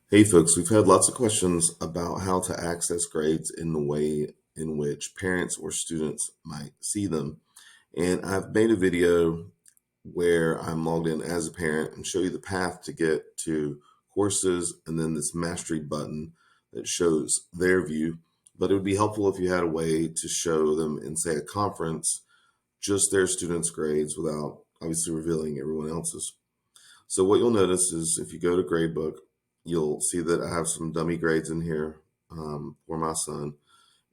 Hey folks, we've had lots of questions about how to access grades in the way in which parents or students might see them. And I've made a video where I'm logged in as a parent and show you the path to get to courses and then this mastery button that shows their view. But it would be helpful if you had a way to show them in, say, a conference, just their students' grades without obviously revealing everyone else's. So what you'll notice is if you go to Gradebook, you'll see that I have some dummy grades in here for my son.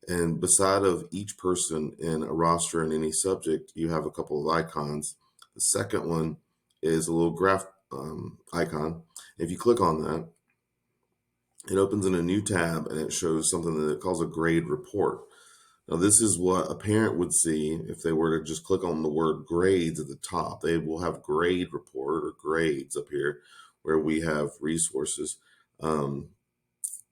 And beside of each person in a roster in any subject, you have a couple of icons. The second one is a little graph icon. If you click on that, it opens in a new tab and it shows something that it calls a grade report. Now, this is what a parent would see if they were to just click on the word grades at the top. They will have grade report or grades up here where we have resources. Um,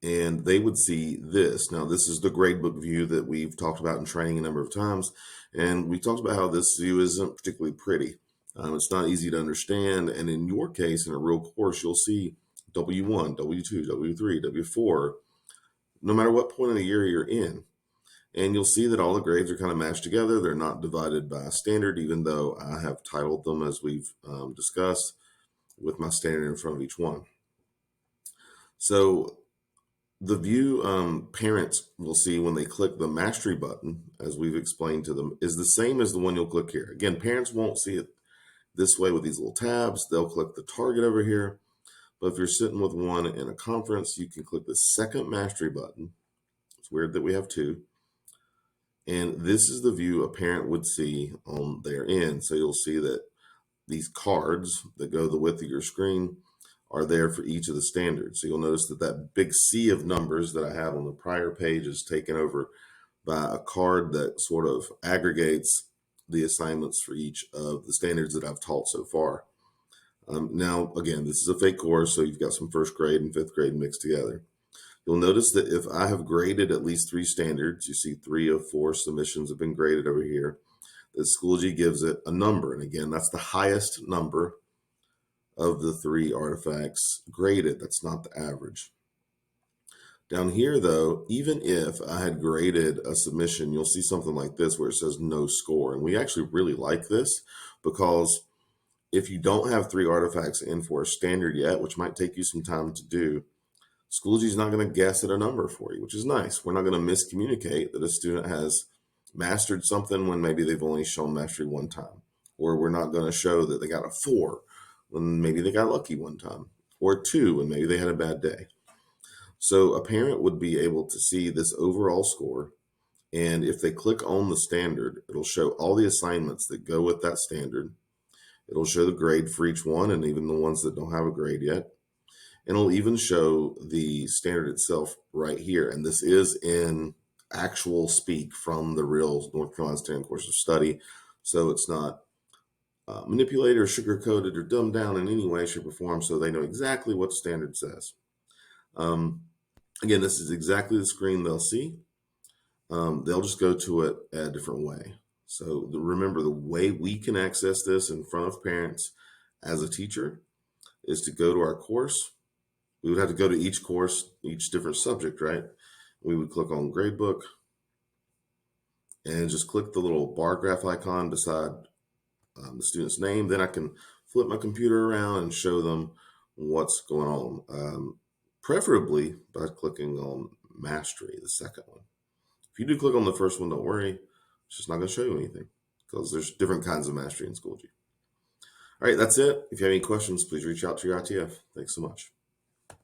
and they would see this. Now, this is the gradebook view that we've talked about in training a number of times. And we talked about how this view isn't particularly pretty. It's not easy to understand. And in your case, in a real course, you'll see W1, W2, W3, W4, no matter what point of the year you're in. And you'll see that all the grades are kind of matched together. They're not divided by standard, even though I have titled them as we've discussed with my standard in front of each one. So the view parents will see when they click the mastery button, as we've explained to them, is the same as the one you'll click here. Again, parents won't see it this way with these little tabs. They'll click the target over here. But if you're sitting with one in a conference, you can click the second mastery button. It's weird that we have two. And this is the view a parent would see on their end. So you'll see that these cards that go the width of your screen are there for each of the standards. So you'll notice that that big sea of numbers that I had on the prior page is taken over by a card that sort of aggregates the assignments for each of the standards that I've taught so far. Now, again, this is a fake course, so you've got some first grade and fifth grade mixed together. You'll notice that if I have graded at least 3 standards, you see 3 of 4 submissions have been graded over here, that Schoology gives it a number. And again, that's the highest number of the 3 artifacts graded. That's not the average. Down here, though, even if I had graded a submission, you'll see something like this where it says no score. And we actually really like this because if you don't have 3 artifacts in for a standard yet, which might take you some time to do, Schoology is not going to guess at a number for you, which is nice. We're not going to miscommunicate that a student has mastered something when maybe they've only shown mastery one time. Or we're not going to show that they got a 4 when maybe they got lucky one time. Or 2 when maybe they had a bad day. So a parent would be able to see this overall score. And if they click on the standard, it'll show all the assignments that go with that standard. It'll show the grade for each one and even the ones that don't have a grade yet. And it'll even show the standard itself right here. And this is in actual speak from the real North Carolina Standard Course of Study. So it's not manipulated or sugar-coated or dumbed down in any way, shape, or form, so they know exactly what the standard says. Again, this is exactly the screen they'll see. They'll just go to it a different way. So remember, the way we can access this in front of parents as a teacher is to go to our course. We would have to go to each course, each different subject, right? We would click on Gradebook and just click the little bar graph icon beside the student's name. Then I can flip my computer around and show them what's going on, preferably by clicking on Mastery, the second one. If you do click on the first one, don't worry. It's just not going to show you anything because there's different kinds of Mastery in Schoology. All right, that's it. If you have any questions, please reach out to your ITF. Thanks so much.